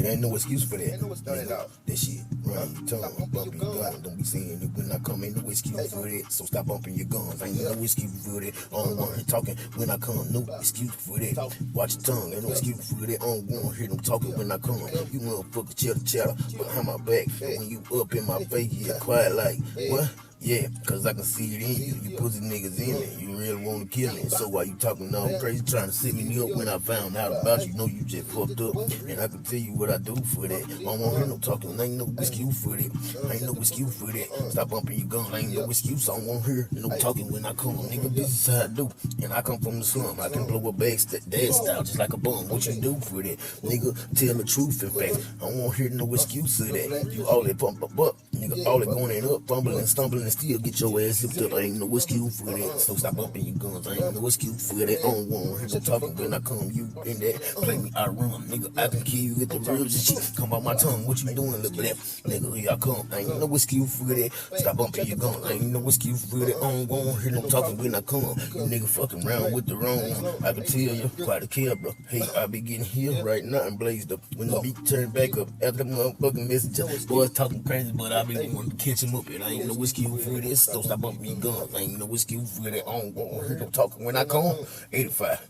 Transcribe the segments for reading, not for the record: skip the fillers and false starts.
It ain't no excuse for that. Nigga, that shit run your tongue, bump your gun. Don't be saying it when I come, ain't no excuse for that. So stop bumping your guns, ain't no excuse for that. I don't want to talking when I come, no excuse for that. Watch your tongue, ain't no excuse for that. I don't want to hear them talking when I come. You motherfucker chatter behind my back. When you up in my face, you quiet like, what? Yeah, cause I can see it in you. You pussy niggas in it. You really wanna kill me. So why you talking all crazy, trying to set me up when I found out about you? Know you just fucked up. And I can tell you what I do for that. I don't want to hear no talking. Ain't no excuse for that. Ain't no excuse for that. Stop bumping your gun. Ain't no excuse. I don't want to hear no talking when I come. Nigga, this is how I do. And I come from the slum. I can blow a bag dad style just like a bum. What you do for that? Nigga, tell the truth in fact. I don't want to hear no excuse of that. You all that pump up. Nigga, all that going up, fumbling, stumbling, and still get your ass zipped up. Ain't no excuse for that. So stop bumping your guns. Ain't no excuse for that. I don't want to hear no talking when I come. You in that. Play me, I run. Nigga, I can kill you with the ribs and shit. Come out my tongue. What you doing, little bit? Nigga, here I come. Ain't no excuse for that. Stop bumping your guns. Ain't no excuse for that. I don't want to hear no talking when I come. You nigga fucking around with the wrong one. I can tell you quite a care, bro. Hey, I be getting here right now and blazed up. When the beat turn back up after the motherfucking messenger. Boys talking crazy, but I be wanting to catch him up. And I ain't no excuse for this. Don't stop bumping your guns. Ain't no excuse for that. I don't want to hear no talking when I come. 85.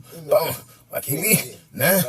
I can't leave. Nah.